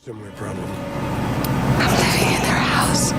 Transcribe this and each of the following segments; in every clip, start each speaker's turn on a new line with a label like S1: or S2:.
S1: Similar problem.
S2: I'm living in their house.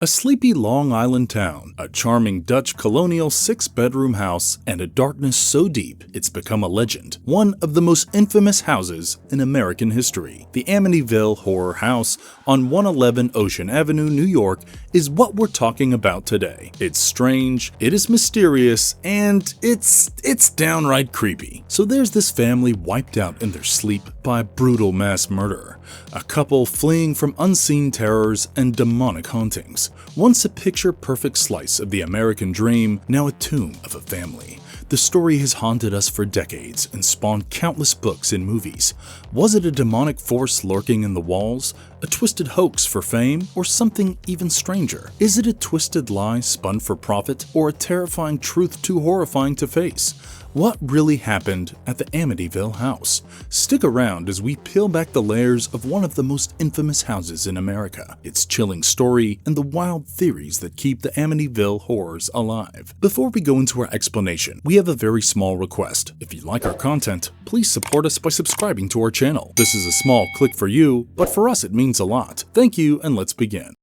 S3: A sleepy Long Island town, a charming Dutch colonial 6-bedroom house, and a darkness so deep it's become a legend. One of the most infamous houses in American history. The Amityville Horror House on 111 Ocean Avenue, New York, is what we're talking about today. It's strange, it is mysterious, and it's downright creepy. So there's this family wiped out in their sleep by brutal mass murder. A couple fleeing from unseen terrors and demonic hauntings. Once a picture-perfect slice of the American dream, now a tomb of a family. The story has haunted us for decades and spawned countless books and movies. Was it a demonic force lurking in the walls? A twisted hoax for fame? Or something even stranger? Is it a twisted lie spun for profit? Or a terrifying truth too horrifying to face? What really happened at the Amityville House? Stick around as we peel back the layers of one of the most infamous houses in America, its chilling story, and the wild theories that keep the Amityville horrors alive. Before we go into our explanation, we have a very small request. If you like our content, please support us by subscribing to our channel. This is a small click for you, but for us it means a lot. Thank you, and let's begin.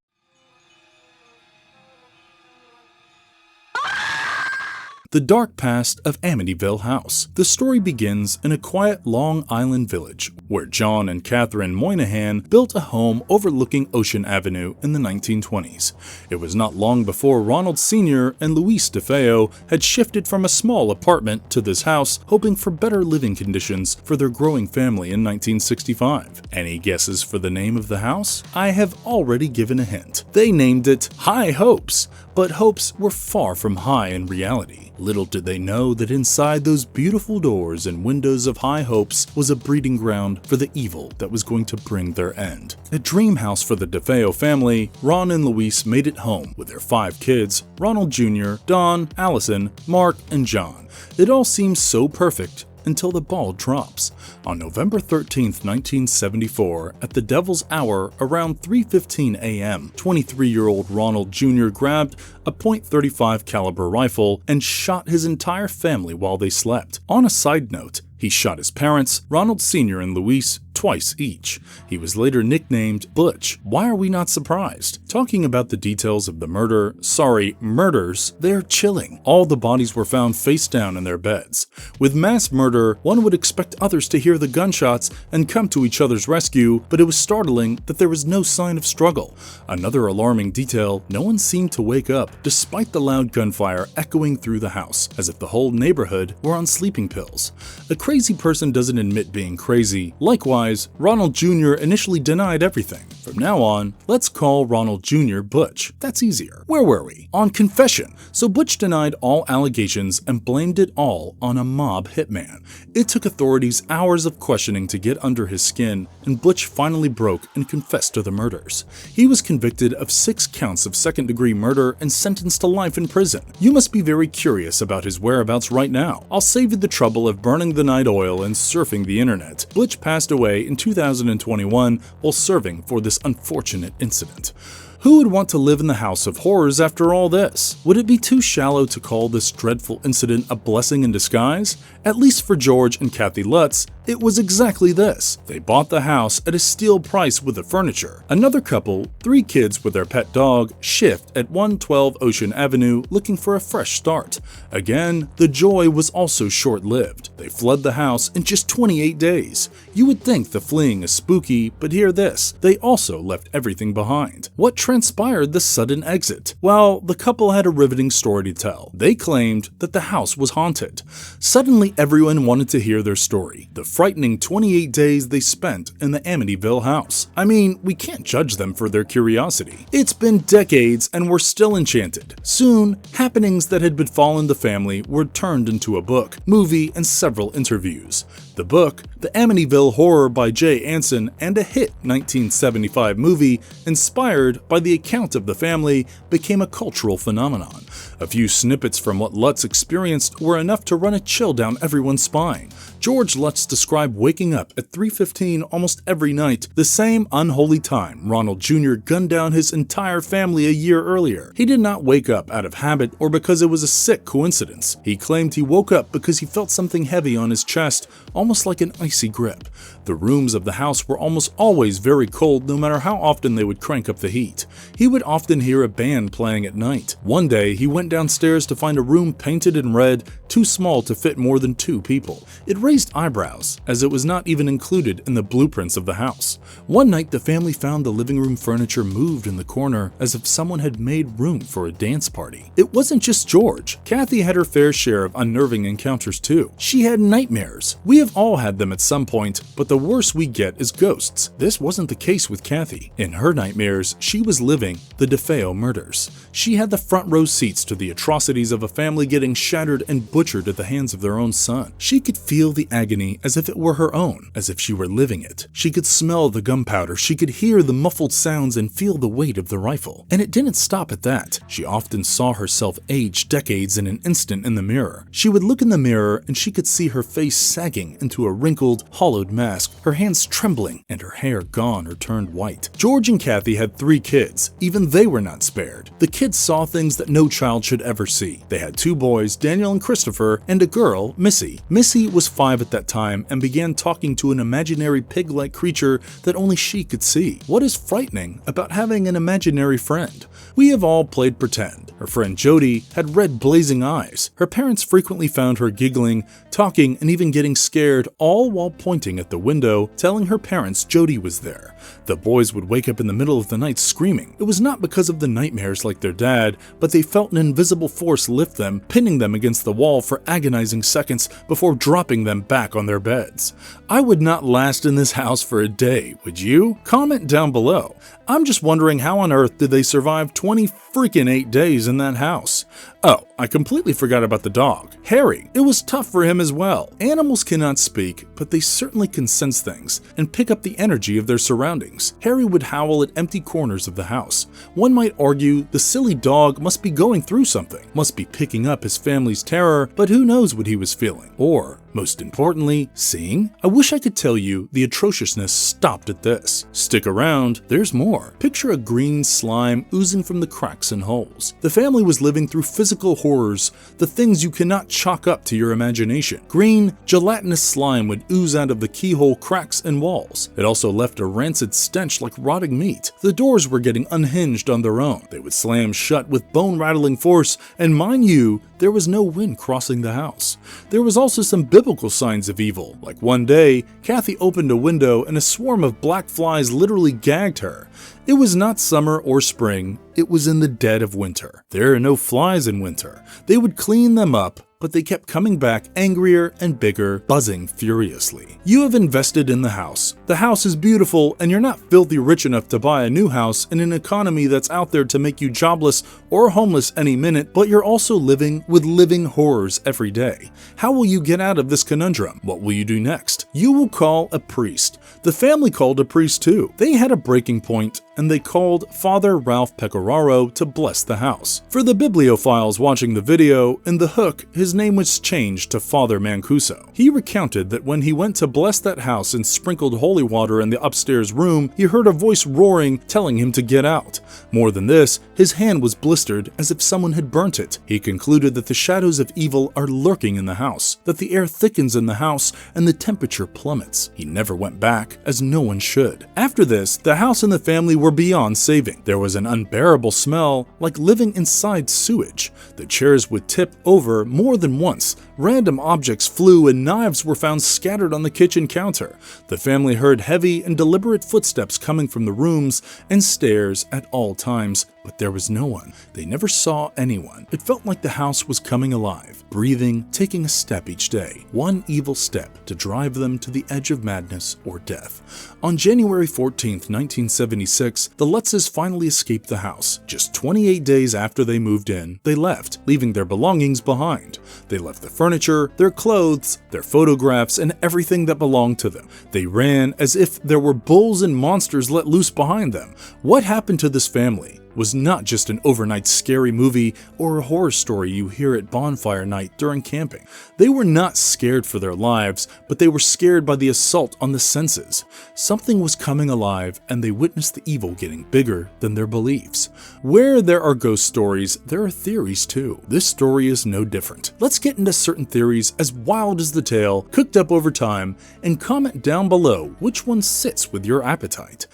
S3: The dark past of Amityville House. The story begins in a quiet Long Island village where John and Catherine Moynihan built a home overlooking Ocean Avenue in the 1920s. It was not long before Ronald Sr. and Louise DeFeo had shifted from a small apartment to this house, hoping for better living conditions for their growing family in 1965. Any guesses for the name of the house? I have already given a hint. They named it High Hopes, but hopes were far from high in reality. Little did they know that inside those beautiful doors and windows of High Hopes was a breeding ground for the evil that was going to bring their end. A dream house for the DeFeo family, Ron and Louise made it home with their 5 kids, Ronald Jr., Don, Allison, Mark, and John. It all seems so perfect until the ball drops. On November 13, 1974, at the Devil's Hour around 3:15 a.m., 23-year-old Ronald Jr. grabbed a .35 caliber rifle and shot his entire family while they slept. On a side note, he shot his parents, Ronald Sr. and Louise, twice each. He was later nicknamed Butch. Why are we not surprised? Talking about the details of the murders, they're chilling. All the bodies were found face down in their beds. With mass murder, one would expect others to hear the gunshots and come to each other's rescue, but it was startling that there was no sign of struggle. Another alarming detail, no one seemed to wake up, despite the loud gunfire echoing through the house, as if the whole neighborhood were on sleeping pills. A crazy person doesn't admit being crazy. Likewise, Ronald Jr. initially denied everything. From now on, let's call Ronald Jr. Butch. That's easier. Where were we? On confession. So Butch denied all allegations and blamed it all on a mob hitman. It took authorities hours of questioning to get under his skin, and Butch finally broke and confessed to the murders. He was convicted of 6 counts of second-degree murder and sentenced to life in prison. You must be very curious about his whereabouts right now. I'll save you the trouble of burning the night oil and surfing the internet. Butch passed away in 2021 while serving for this unfortunate incident. Who would want to live in the House of Horrors after all this? Would it be too shallow to call this dreadful incident a blessing in disguise? At least for George and Kathy Lutz, it was exactly this. They bought the house at a steal price with the furniture. Another couple, 3 kids with their pet dog, shift at 112 Ocean Avenue looking for a fresh start. Again, the joy was also short-lived. They fled the house in just 28 days. You would think the fleeing is spooky, but hear this, they also left everything behind. What transpired the sudden exit? Well, the couple had a riveting story to tell. They claimed that the house was haunted. Suddenly, everyone wanted to hear their story. The frightening 28 days they spent in the Amityville house. I mean, we can't judge them for their curiosity. It's been decades and we're still enchanted. Soon, happenings that had befallen the family were turned into a book, movie, and several interviews. The book, The Amityville Horror by Jay Anson, and a hit 1975 movie inspired by the account of the family became a cultural phenomenon. A few snippets from what Lutz experienced were enough to run a chill down everyone's spine. George Lutz described waking up at 3:15 almost every night, the same unholy time Ronald Jr. gunned down his entire family a year earlier. He did not wake up out of habit or because it was a sick coincidence. He claimed he woke up because he felt something heavy on his chest, almost like an icy grip. The rooms of the house were almost always very cold no matter how often they would crank up the heat. He would often hear a band playing at night. One day, he went downstairs to find a room painted in red, too small to fit more than 2 people. It raised eyebrows, as it was not even included in the blueprints of the house. One night, the family found the living room furniture moved in the corner as if someone had made room for a dance party. It wasn't just George. Kathy had her fair share of unnerving encounters too. She had nightmares. We have all had them at some point, but the worst we get is ghosts. This wasn't the case with Kathy. In her nightmares, she was living the DeFeo murders. She had the front row seats to the atrocities of a family getting shattered and butchered at the hands of their own son. She could feel the agony as if it were her own, as if she were living it. She could smell the gunpowder, she could hear the muffled sounds and feel the weight of the rifle. And it didn't stop at that. She often saw herself age decades in an instant in the mirror. She would look in the mirror and she could see her face sagging into a wrinkled, hollowed mask, her hands trembling, and her hair gone or turned white. George and Kathy had 3 kids. Even they were not spared. The kids saw things that no child should ever see. They had 2 boys, Daniel and Christopher, and a girl, Missy. Missy was 5 at that time and began talking to an imaginary pig-like creature that only she could see. What is frightening about having an imaginary friend? We have all played pretend. Her friend Jody had red blazing eyes. Her parents frequently found her giggling, talking, and even getting scared, all while pointing at the window, telling her parents Jody was there. The boys would wake up in the middle of the night screaming. It was not because of the nightmares like their dad, but they felt an invisible force lift them, pinning them against the wall for agonizing seconds before dropping them back on their beds. I would not last in this house for a day, would you? Comment down below. I'm just wondering how on earth did they survive 28 days in that house? Oh, I completely forgot about the dog, Harry. It was tough for him as well. Animals cannot speak, but they certainly can sense things and pick up the energy of their surroundings. Harry would howl at empty corners of the house. One might argue the silly dog must be going through something, must be picking up his family's terror, but who knows what he was feeling, or, most importantly, seeing? I wish I could tell you the atrociousness stopped at this. Stick around, there's more. Picture a green slime oozing from the cracks and holes. The family was living through physical horrors, the things you cannot chalk up to your imagination. Green, gelatinous slime would ooze out of the keyhole cracks and walls. It also left a rancid stench like rotting meat. The doors were getting unhinged on their own. They would slam shut with bone-rattling force, and mind you, there was no wind crossing the house. There was also some biblical signs of evil, like one day, Kathy opened a window and a swarm of black flies literally gagged her. It was not summer or spring, it was in the dead of winter. There are no flies in winter. They would clean them up, but they kept coming back angrier and bigger, buzzing furiously. You have invested in the house. The house is beautiful, and you're not filthy rich enough to buy a new house in an economy that's out there to make you jobless or homeless any minute, but you're also living with living horrors every day. How will you get out of this conundrum? What will you do next? You will call a priest. The family called a priest too. They had a breaking point, and they called Father Ralph Pecoraro to bless the house. For the bibliophiles watching the video, in the hook, his name was changed to Father Mancuso. He recounted that when he went to bless that house and sprinkled holy water in the upstairs room, he heard a voice roaring, telling him to get out. More than this, his hand was blistered as if someone had burnt it. He concluded that the shadows of evil are lurking in the house, that the air thickens in the house and the temperature plummets. He never went back, as no one should. After this, the house and the family were beyond saving. There was an unbearable smell, like living inside sewage. The chairs would tip over more than once. Random objects flew and knives were found scattered on the kitchen counter. The family heard heavy and deliberate footsteps coming from the rooms and stairs at all times, but there was no one. They never saw anyone. It felt like the house was coming alive, breathing, taking a step each day, one evil step to drive them to the edge of madness or death. On January 14th, 1976, the Lutzes finally escaped the house. Just 28 days after they moved in, they left, leaving their belongings behind. They left the furniture, their clothes, their photographs, and everything that belonged to them. They ran as if there were bulls and monsters let loose behind them. What happened to this family? was not just an overnight scary movie or a horror story you hear at bonfire night during camping. They were not scared for their lives, but they were scared by the assault on the senses. Something was coming alive, and they witnessed the evil getting bigger than their beliefs. Where there are ghost stories, there are theories too. This story is no different. Let's get into certain theories as wild as the tale, cooked up over time, and comment down below which one sits with your appetite.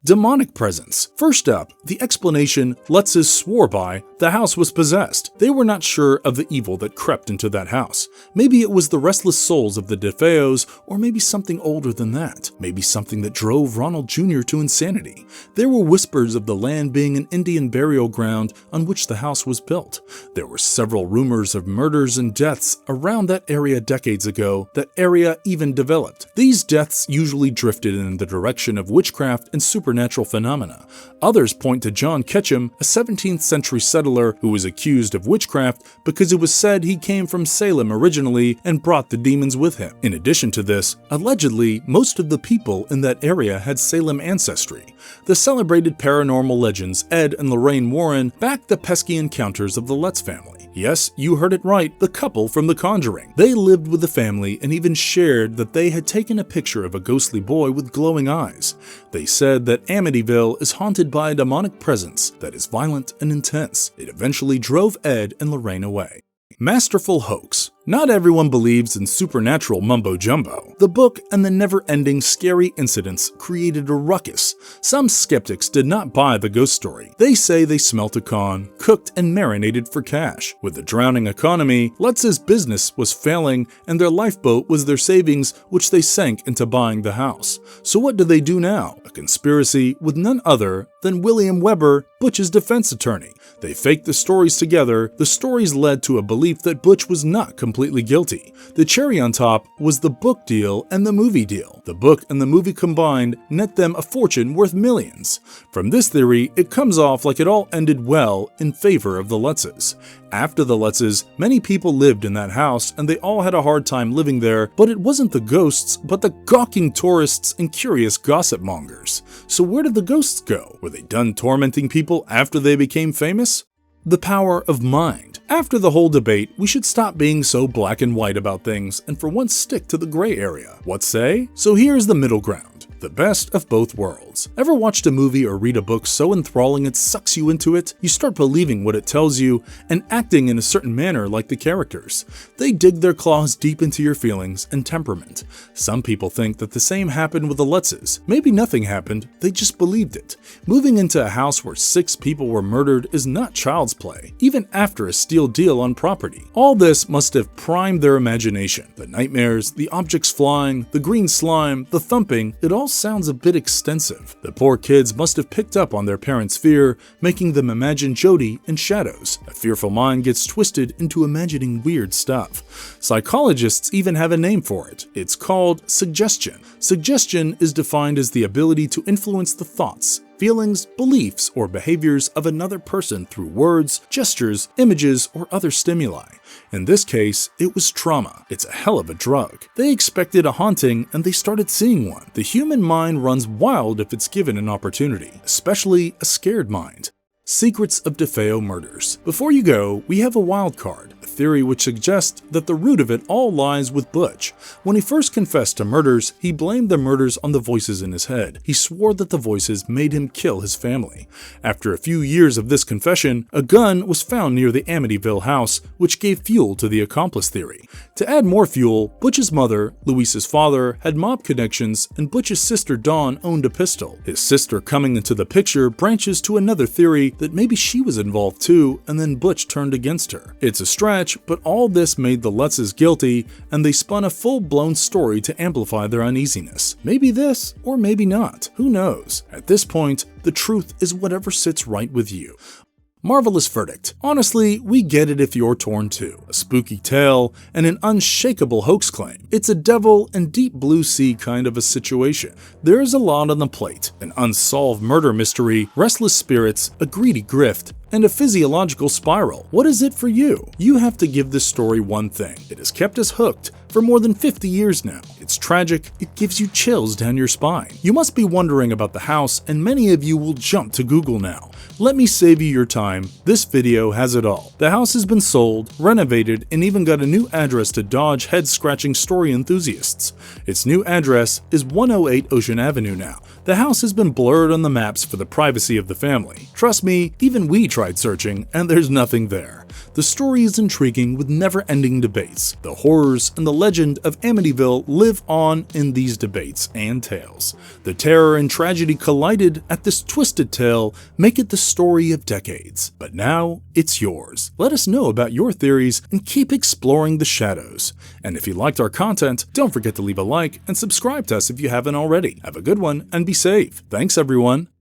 S3: Demonic presence. First up, the explanation Lutz's swore by: the house was possessed. They were not sure of the evil that crept into that house. Maybe it was the restless souls of the DeFeos, or maybe something older than that. Maybe something that drove Ronald Jr. to insanity. There were whispers of the land being an Indian burial ground on which the house was built. There were several rumors of murders and deaths around that area decades ago. That area even developed. These deaths usually drifted in the direction of witchcraft and supernatural phenomena. Others point to John Ketchum, a 17th century settler who was accused of witchcraft because it was said he came from Salem originally and brought the demons with him. In addition to this, allegedly, most of the people in that area had Salem ancestry. The celebrated paranormal legends Ed and Lorraine Warren backed the pesky encounters of the Lutz family. Yes, you heard it right, the couple from The Conjuring. They lived with the family and even shared that they had taken a picture of a ghostly boy with glowing eyes. They said that Amityville is haunted by a demonic presence that is violent and intense. It eventually drove Ed and Lorraine away. Masterful hoax. Not everyone believes in supernatural mumbo-jumbo. The book and the never-ending scary incidents created a ruckus. Some skeptics did not buy the ghost story. They say they smelt a con, cooked and marinated for cash. With the drowning economy, Lutz's business was failing, and their lifeboat was their savings, which they sank into buying the house. So what do they do now? A conspiracy with none other than William Weber, Butch's defense attorney. They faked the stories together. The stories led to a belief that Butch was not completely guilty. The cherry on top was the book deal and the movie deal. The book and the movie combined net them a fortune worth millions. From this theory, it comes off like it all ended well in favor of the Lutzes. After the Lutzes, many people lived in that house and they all had a hard time living there, but it wasn't the ghosts, but the gawking tourists and curious gossip mongers. So where did the ghosts go? Were they done tormenting people after they became famous? The power of mind. After the whole debate, we should stop being so black and white about things and for once stick to the gray area. What say? So here's the middle ground. The best of both worlds. Ever watched a movie or read a book so enthralling it sucks you into it? You start believing what it tells you and acting in a certain manner like the characters. They dig their claws deep into your feelings and temperament. Some people think that the same happened with the Lutzes. Maybe nothing happened, they just believed it. Moving into a house where 6 people were murdered is not child's play, even after a steal deal on property. All this must have primed their imagination. The nightmares, the objects flying, the green slime, the thumping, it all sounds a bit extensive. The poor kids must have picked up on their parents' fear, making them imagine Jody in shadows. A fearful mind gets twisted into imagining weird stuff. Psychologists even have a name for it. It's called suggestion. Suggestion is defined as the ability to influence the thoughts, feelings, beliefs, or behaviors of another person through words, gestures, images, or other stimuli. In this case, it was trauma. It's a hell of a drug. They expected a haunting and they started seeing one. The human mind runs wild if it's given an opportunity, especially a scared mind. Secrets of DeFeo murders. Before you go, we have a wild card, a theory which suggests that the root of it all lies with Butch. When he first confessed to murders, he blamed the murders on the voices in his head. He swore that the voices made him kill his family. After a few years of this confession, a gun was found near the Amityville house, which gave fuel to the accomplice theory. To add more fuel, Butch's mother, Luis's father, had mob connections, and Butch's sister Dawn owned a pistol. His sister coming into the picture branches to another theory that maybe she was involved too, and then Butch turned against her. It's a stretch, but all this made the Lutzes guilty, and they spun a full-blown story to amplify their uneasiness. Maybe this, or maybe not. Who knows? At this point, the truth is whatever sits right with you. Marvelous verdict. Honestly, we get it if you're torn too. A spooky tale and an unshakable hoax claim. It's a devil and deep blue sea kind of a situation. There is a lot on the plate. An unsolved murder mystery, restless spirits, a greedy grift, and a physiological spiral. What is it for you? You have to give this story one thing. It has kept us hooked for more than 50 years now. It's tragic, it gives you chills down your spine. You must be wondering about the house, and many of you will jump to Google now. Let me save you your time. This video has it all. The house has been sold, renovated, and even got a new address to dodge head-scratching story enthusiasts. Its new address is 108 Ocean Avenue now. The house has been blurred on the maps for the privacy of the family. Trust me, even we tried searching, and there's nothing there. The story is intriguing with never-ending debates. The horrors and the legend of Amityville live on in these debates and tales. The terror and tragedy collided at this twisted tale make it the story of decades. But now, it's yours. Let us know about your theories and keep exploring the shadows. And if you liked our content, don't forget to leave a like and subscribe to us if you haven't already. Have a good one and be safe. Thanks everyone.